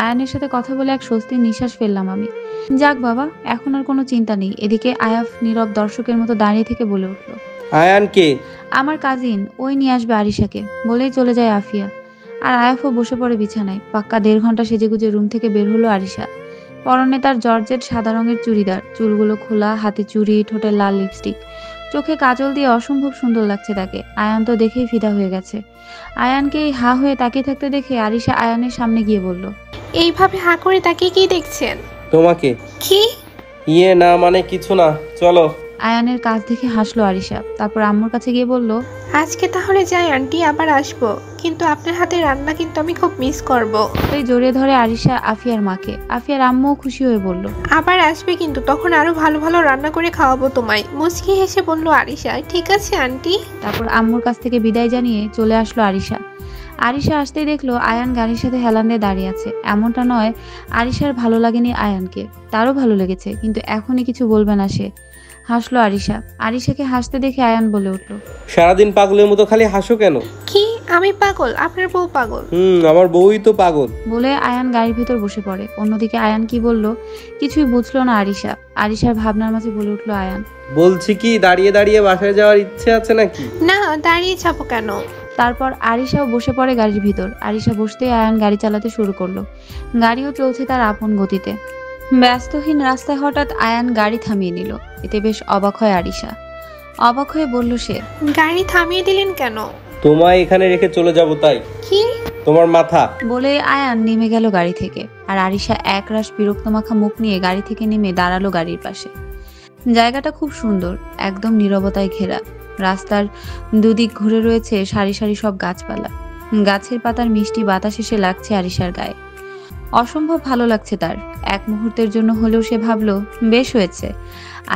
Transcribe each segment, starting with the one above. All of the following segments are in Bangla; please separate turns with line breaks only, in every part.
আয়ানের সাথে কথা বলে এক স্বস্তির নিঃশ্বাস ফেললাম আমি। যাক বাবা, এখন আর কোনো চিন্তা নেই। এদিকে আয়াফ নীরব দর্শকের মতো দাঁড়িয়ে থেকে বলে উঠল,
আয়ান কে?
আমার কাজিন, ওই নিয়ে আসবে আরিশাকে, বলেই চলে যায় আফিয়া। আর আয়াফও বসে পড়ে বিছানায়। পাক্কা 1.5 ঘন্টা সেজেগুজে রুম থেকে বের হলো আরিশা। পরনে তার জর্জেট সাদা রঙের চুড়িদার, চুলগুলো খোলা, হাতে চুড়ি, ঠোঁটে লাল লিপস্টিক, চোখে কাজল দিয়ে অসম্ভব সুন্দর লাগছে তাকে। আয়ান তো দেখেই ফিদা হয়ে গেছে। আয়ানকে এই হা হয়ে তাকিয়ে থাকতে দেখে আরিশা আয়ানের সামনে গিয়ে বলল,
এইভাবে হাঁ করে তাকিয়ে কি দেখছেন?
তোমাকে।
কি?
ইয়ে না মানে কিছু না, চলো।
আয়ানের কাজ দেখে হাসলো আরিশা। তারপর আম্মুর কাছে গিয়ে বলল,
আজকে তাহলে যাই আন্টি, আবার আসবো, কিন্তু আপনার হাতে রান্না কিন্তু আমি খুব মিস করব।
এই জড়িয়ে ধরে আরিশা আফিয়ার মাকে। আফিয়ার আম্মুও খুশি হয়ে বলল,
আবার আসবে কিন্তু, তখন আরো ভালো ভালো রান্না করে খাওয়াবো তোমায়। মুচকি হেসে বলল আরিশা। ঠিক আছে আন্টি।
তারপর আম্মুর কাছ থেকে বিদায় জানিয়ে চলে আসলো আরিশা। আরিশা আসতেই দেখলো আয়ান গাড়ির সাথে হেলান দিয়ে দাঁড়িয়ে আছে। এমনটা নয় আরিশার ভালো লাগেনি আয়ানকে, তারও ভালো লেগেছে, কিন্তু এখনই কিছু বলবে না সে। হাসলো আরিশা। আরিশাকে হাসতে দেখে আয়ান বলে উঠল,
সারাদিন পাগলের মতো খালি হাসো কেন?
কি আমি পাগল? আপনার বউ পাগল?
আমার বউই তো পাগল।
বলে আয়ান গাড়ির ভিতর বসে পড়ে। অন্যদিকে আয়ান কি বলল কিছুই বুঝলো না আরিশা। আরিশার ভাবনার মাঝে বলে উঠল আয়ান,
বলছি কি, দাঁড়িয়ে দাঁড়িয়ে বাসায় যাওয়ার ইচ্ছে আছে নাকি?
না, দাঁড়িয়ে যাবো কেন?
তারপর আরিশাও বসে পড়ে গাড়ির ভিতর। আরিশা বসতেই আয়ান গাড়ি চালাতে শুরু করলো। গাড়িও চলছে তার আপন গতিতে। ব্যস্তহীন রাস্তায় হঠাৎ আয়ান গাড়ি থামিয়ে নিল। এতে বেশ অবাক হয় আরিশা। অবাক হয়ে বলল সে,
গাড়ি থামিয়ে দিলেন কেন?
তোমায় এখানে রেখে চলে যাব তাই।
কি?
তোমার মাথা।
বলে আয়ান নেমে গেল গাড়ি থেকে। আর আরিশা একরাশ বিরক্ত মাখা মুখ নিয়ে গাড়ি থেকে নেমে দাঁড়ালো গাড়ির পাশে। জায়গাটা খুব সুন্দর, একদম নীরবতায় ঘেরা। রাস্তার দুদিক ঘুরে রয়েছে সারি সারি সব গাছপালা। গাছের পাতার মিষ্টি বাতাস এসে লাগছে আরিশার গায়ে। অসম্ভব ভালো লাগছে তার। এক মুহূর্তের জন্য হলেও সে ভাবলো বেশ হয়েছে,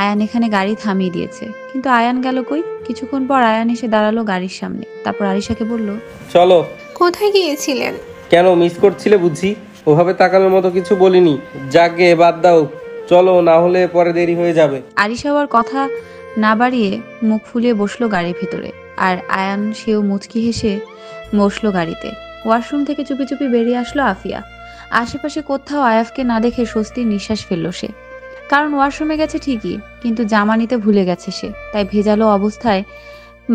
আয়ান এখানে গাড়ি থামিয়ে দিয়েছে। কিন্তু আয়ান গেল কই? কিছুক্ষণ পর আয়ান এসে দাঁড়ালো গাড়ির সামনে। তারপর আরিশাকে বলল,
চলো।
কোথায় গিয়েছিলেন?
কেন, মিস করছিলে বুঝি? ওভাবে তাকানোর মতো কিছু বলিনি। যাকে বাদ দাও, চলো, না হলে পরে দেরি হয়ে যাবে।
আরিশা আর কথা না বাড়িয়ে মুখ ফুলিয়ে বসলো গাড়ির ভেতরে। আর আয়ান সেও মুচকি হেসে বসলো গাড়িতে। ওয়াশরুম থেকে চুপি চুপি বেরিয়ে আসলো আফিয়া। আশেপাশে কোথাও আয়াফকে না দেখে স্বস্তির নিঃশ্বাস ফেলল সে। কারণ ওয়াশরুমে গেছে ঠিকই, কিন্তু জামা নিতে ভুলে গেছে সে। তাই ভেজালো অবস্থায়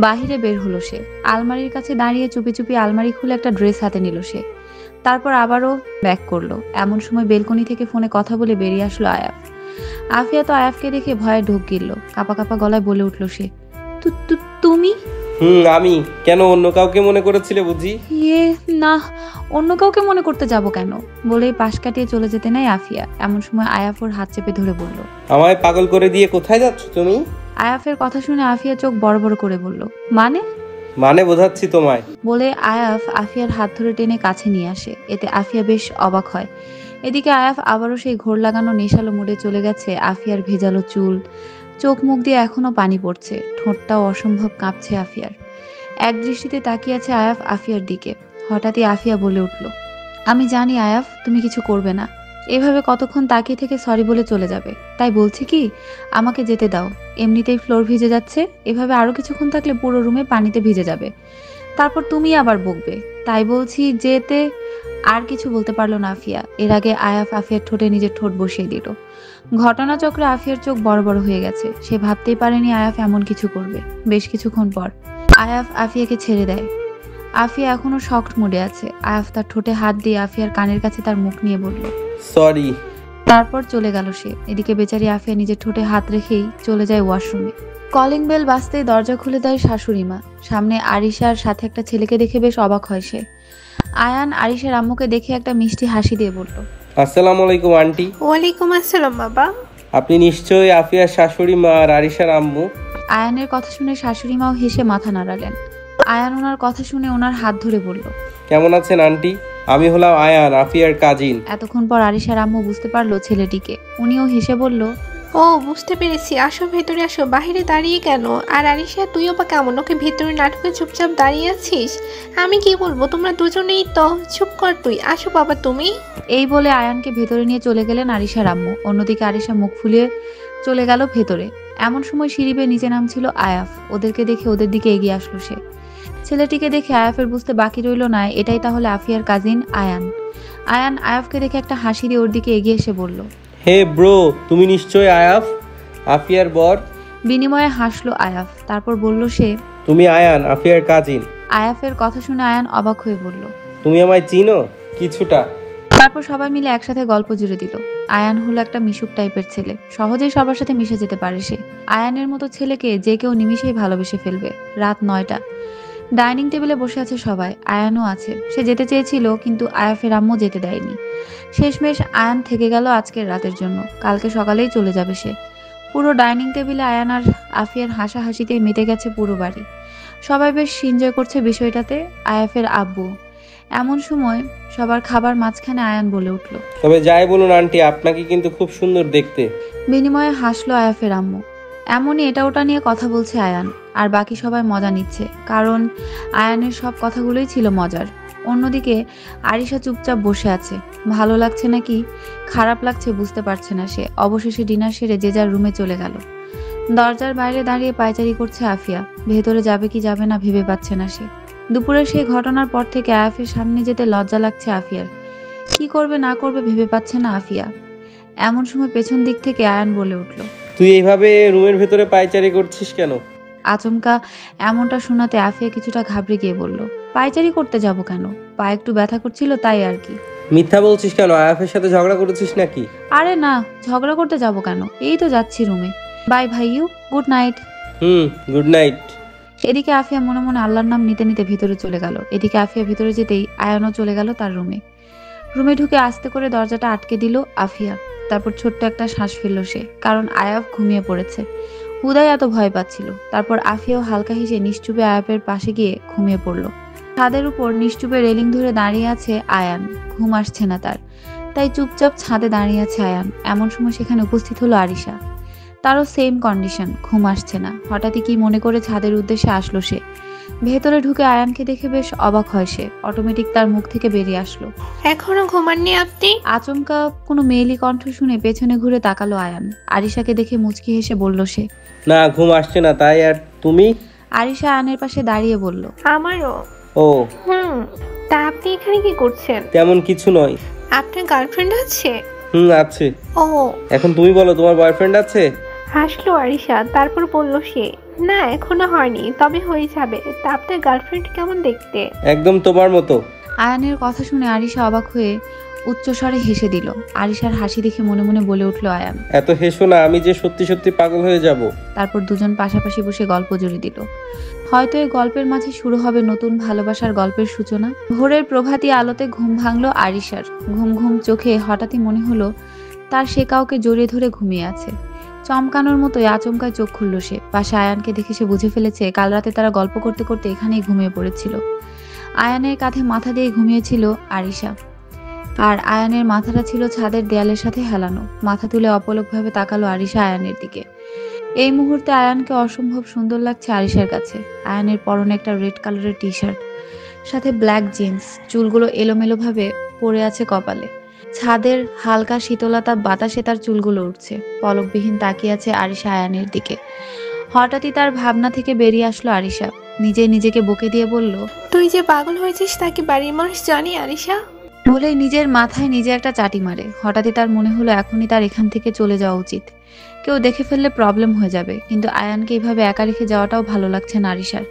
বাহিরে বের হলো সে। আলমারির কাছে দাঁড়িয়ে চুপি চুপি আলমারি খুলে একটা ড্রেস হাতে নিল সে। তারপর আবারও ব্যাক করলো। এমন সময় বেলকনি থেকে ফোনে কথা বলে বেরিয়ে আসলো আয়াফ। আফিয়া তো আয়াফকে দেখে ভয়ে ঢোক গিলল। কাপা কাপা গলায় বলে উঠল সে, তুমি?
আমি কেন, অন্য কাউকে মনে করেছিলে বুঝি?
ইয়ে না, অন্য কাউকে মনে করতে যাব কেন? বলেই পাশ কাটিয়ে চলে যেতে নাই আফিয়া। এমন সময় আয়াফ ওর হাত চেপে ধরে বলল,
আমায় পাগল করে দিয়ে কোথায় যাচ্ছ তুমি?
আয়াফের কথা শুনে আফিয়া চোখ বড় বড় করে বলল, মানে?
মানে বোঝাচ্ছি তোমায়।
বলে আয়াফ আফিয়ার হাত ধরে টেনে কাছে নিয়ে আসে। এতে আফিয়া বেশ অবাক হয়। এদিকে আয়াফ আবারও সেই ঘোর লাগানো নেশালো মুডে চলে গেছে। আফিয়ার ভেজালো চুল, চোখ মুখ দিয়ে এখনো পানি পড়ছে, ঠোঁটটাও অসম্ভব কাঁপছে আফিয়ার। এক দৃষ্টিতে তাকিয়ে আছে আয়াফ আফিয়ার দিকে। হঠাৎই আফিয়া বলে উঠল, আমি জানি আয়াফ তুমি কিছু করবে না। এভাবে কতক্ষণ তাকিয়ে থেকে সরি বলে চলে যাবে? তাই বলছি কি, আমাকে যেতে দাও। এমনিতেই ফ্লোর ভিজে যাচ্ছে, এভাবে আরো কিছুক্ষণ থাকলে পুরো রুমে পানিতে ভিজে যাবে। তারপর তুমি আবার বকবে। তাই বলছি যেতে। আর কিছু বলতে পারলো না আফিয়া। এর আগে আয়াফ আফিয়ার ঠোঁটে নিজের ঠোঁট বসিয়ে দিল। ঘটনাচক্রে আফিয়ার চোখ বড় বড় হয়ে গেছে। সে ভাবতেই পারেনি আয়াফ এমন কিছু করবে। বেশ কিছুক্ষণ পর আয়াফ আফিয়াকে ছেড়ে দেয়। আফিয়া এখনো শকড মুডে আছে। আয়াফ তার ঠোঁটে হাত দিয়ে আফিয়ার কানের কাছে তার মুখ নিয়ে বলল,
সরি।
তারপর চলে গেল সে। এদিকে বেচারি আফিয়া নিজের ঠোঁটে হাত রেখেই চলে যায় ওয়াশরুমে। কলিং বেল বাজতেই দরজা খুলে দেয় শাশুড়ি মা। সামনে আরিশার সাথে একটা ছেলেকে দেখে বেশ অবাক হয় সে। আয়ান আরিশার আম্মুকে দেখে একটা মিষ্টি হাসি দিয়ে বলল,
আসসালামু আলাইকুম আন্টি।
ওয়ালাইকুম আসসালাম বাবা।
আপনি নিশ্চয়ই আফিয়ার শাশুড়ি মা আর আরিশার আম্মু?
আয়ানের কথা শুনে শাশুড়ি মাও হেসে মাথা নাড়ালেন। আয়ান ওনার কথা শুনে ওনার হাত ধরে বলল,
কেমন আছেন আন্টি? আমি হলাম আয়ান, আফিয়ার কাজিন।
এতক্ষণ পর আরিশার আম্মু বুঝতে পারলো ছেলেটিকে। উনিও হেসে বলল,
ও বুঝতে পেরেছি, আসো ভেতরে আসো। বাহিরে দাঁড়িয়ে কেন? আর আরিশা তুইও বা কেমন? ওকে ভেতরে নাটকে চুপচাপ দাঁড়িয়ে আছিস? আমি কি বলবো, তোমরা দুজনেই তো। চুপ কর তুই, আসো বাবা তুমি।
এই বলে আয়ানকে ভেতরে নিয়ে চলে গেলেন আরিশার আম্মু। অন্যদিকে আরিশা মুখ ফুলিয়ে চলে গেল ভেতরে। এমন সময় সিঁড়ি বেয়ে নিচে নামছিল আয়াফ। ওদেরকে দেখে ওদের দিকে এগিয়ে আসলো সে। ছেলেটিকে দেখে আয়াফের বুঝতে বাকি রইল না এটাই তাহলে আফিয়ার কাজিন আয়ান। আয়ান আয়াফকে দেখে একটা হাসি দিয়ে ওর দিকে এগিয়ে এসে বলল।
হে ব্রো, তুমি নিশ্চয় আয়াফ, আফিয়ার বর।
বিনিময়ে হাসলো আয়াফ, তারপর বলল সে।
তুমি আয়ান, আফিয়ার কাজিন।
আয়াফের কথা শুনে আয়ান অবাক হয়ে বলল,
তুমি আমায় চিনো? কিছুটা।
তারপর সবাই মিলে একসাথে গল্প জুড়ে দিল। আয়ান হলো একটা মিশুক টাইপের ছেলে, সহজেই সবার সাথে মিশে যেতে পারে সে। আয়ানের মতো ছেলেকে যে কেউ নিমিষেই ভালোবেসে ফেলবে। রাত 9টা, ডাইনিং টেবিলে বসে আছে সবাই, আয়ানও আছে। সে যেতে চেয়েছিল কিন্তু আয়াফের আম্মু যেতে দেয়নি। শেষমেশ আয়ান থেকে গেল আজকের রাতের জন্য, কালকে সকালেই চলে যাবে সে। পুরো ডাইনিং টেবিলে আয়ান আর আফিয়ার হাসাহাসিতেই মেতে গেছে পুরো বাড়ি। সবাই বেশ এনজয় করছে বিষয়টাতে, আয়াফের আব্বু। এমন সময় সবার খাবার মাঝখানে আয়ান বলে উঠল।
তবে যাই বলুন আন্টি, আপনাকে কিন্তু খুব সুন্দর দেখতে।
বিনিময়ে হাসলো আয়াফের আম্মু। এমনই এটা ওটা নিয়ে কথা বলছে আয়ান, আর বাকি সবাই মজা নিচ্ছে, কারণ আয়ানের সব কথাগুলোই ছিল মজার। অন্যদিকে আরিশা চুপচাপ বসে আছে। ভালো লাগছে নাকি খারাপ লাগছে বুঝতে পারছে না সে। অবশেষে ডিনার সেরে যে যার রুমে চলে গেল। দরজার বাইরে দাঁড়িয়ে পায়চারি করছে আফিয়া। ভেতরে যাবে কি যাবে না ভেবে পাচ্ছে না সে। দুপুরের সেই ঘটনার পর থেকে আয়াফের সামনে যেতে লজ্জা লাগছে আফিয়ার। কি করবে না করবে ভেবে পাচ্ছে না আফিয়া। এমন সময় পেছন দিক থেকে আয়ান বলে উঠল।
তুই এইভাবে রুমের ভেতরে পায়চারি করছিস কেন?
আচমকা এমনটা শোনাতে আফিয়া কিছুটা ঘাবড়ে গিয়ে বলল, পায়চারি করতে যাব কেন, পা একটু ব্যথা করছিল তাই আর কি।
মিথ্যা বলছিস কেন? আয়াফের সাথে ঝগড়া করেছিস নাকি?
আরে না, ঝগড়া করতে যাব কেন, এই তো যাচ্ছি রুমে। বাই ভাইয়ু, গুড নাইট।
Good night.
এদিকে আফিয়া মনে মনে আল্লাহর নাম নিতে নিতে ভেতরে চলে গেল। এদিকে আফিয়া ভেতরে যেতেই আয়ানও চলে গেল তার রুমে। রুমে ঢুকে আস্তে করে দরজাটা আটকে দিল আফিয়া। তারপর ছোট্ট একটা শ্বাস ফেলল সে, কারণ আয়াফ ঘুমিয়ে পড়েছে। হুদাই এত ভয় পাচ্ছিল। তারপর আফিয়াও হালকা হেসে নিশ্চুপে আয়াফের পাশে গিয়ে ঘুমিয়ে পড়ল। ছাদের উপর নিশ্চুপে রেলিং ধরে দাঁড়িয়ে আছে আয়ান। ঘুম আসছে না তার, তাই চুপচাপ ছাদে দাঁড়িয়ে আছে আয়ান। এমন সময় সেখানে উপস্থিত হলো আরিশা। তারও সেম কন্ডিশন, ঘুম আসছে না। হঠাৎই কি মনে করে ছাদের উদ্দেশ্যে আসলো সে। ভেতরে ঢুকে আয়ানকে দেখে বেশ অবাক হয় সে। অটোমেটিক তার মুখ থেকে বেরিয়ে আসলো,
এখনো ঘুমাননি আপনি?
আচমকা কোনো মেয়েলি কণ্ঠ শুনে পেছনে ঘুরে তাকালো আয়ান। আরিশাকে দেখে মুচকি হেসে বলল সে।
না, ঘুম আসছে না তাই। আর তুমি?
আরিশা আয়ানের পাশে দাঁড়িয়ে বলল।
আমারও।
ও
তা আপনি এখানে কি করছেন?
তেমন কিছু নয়।
আপনার গার্লফ্রেন্ড আছে?
আছে।
ও,
এখন তুমি বলো, তোমার বয়ফ্রেন্ড আছে?
হাসলো আরিশা, তারপর বলল সে, না এখনো হয়নি, তবে হয়ে যাবে। তা আপনার গার্লফ্রেন্ড কেমন দেখতে?
একদম তোমার মতো।
আয়ানের কথা শুনে আরিশা অবাক হয়ে উচ্চস্বরে হেসে দিল। আরিশার হাসি দেখে মনে মনে বলে উঠল আয়ান।
এত হেসো না, আমি যে সত্যি সত্যি পাগল হয়ে যাব।
তারপর দুজন পাশাপাশি বসে গল্প জুড়ে দিল। হয়তো এই গল্পের মাঝে শুরু হবে নতুন ভালোবাসার গল্পের সূচনা। ভোরের প্রভাতী আলোতে ঘুম ভাঙলো আরিশার। ঘুম ঘুম চোখে হঠাৎই মনে হলো তার সে কাউকে জড়িয়ে ধরে ঘুমিয়ে আছে। চমকানোর মতোই আচমকায় চোখ খুলল সে। পাশে আয়ানকে দেখে সে বুঝে ফেলেছে কাল রাতে তারা গল্প করতে করতে এখানেই ঘুমিয়ে পড়েছিল। আয়ানের কাঁধে মাথা দিয়ে ঘুমিয়েছিল আরিশা, আর আয়ানের মাথাটা ছিল ছাদের দেয়ালের সাথে হেলানো। মাথা তুলে অপলকভাবে তাকালো আরিশা আয়ানের দিকে। এই মুহূর্তে আয়ানকে অসম্ভব সুন্দর লাগছে আরিশার কাছে। আয়ানের পরনে একটা রেড কালারের টি শার্ট, সাথে ব্ল্যাক জিন্স, চুলগুলো এলোমেলোভাবে পড়ে আছে কপালে। ছাদের হালকা শীতলতা বাতাসে তার চুলগুলো উঠছে। পলকবিহীন তাকিয়ে আছে আরিশা আয়ানের দিকে। হঠাৎই তার ভাবনা থেকে বেরিয়ে আসলো আরিশা। নিজেকে বকে দিয়ে বলল,
তুই যে পাগল হয়েছিস তা কি বাড়ির মানুষ জানি আরিশা?
বলেই নিজের মাথায় নিজে একটা চাটি মারে। হঠাৎই তার মনে হলো এখনই তার এখান থেকে চলে যাওয়া উচিত। কেউ দেখে ফেললে প্রবলেম হয়ে যাবে, কিন্তু আয়ানকে এভাবে একা রেখে যাওয়াটাও ভালো লাগছে না আরিশার।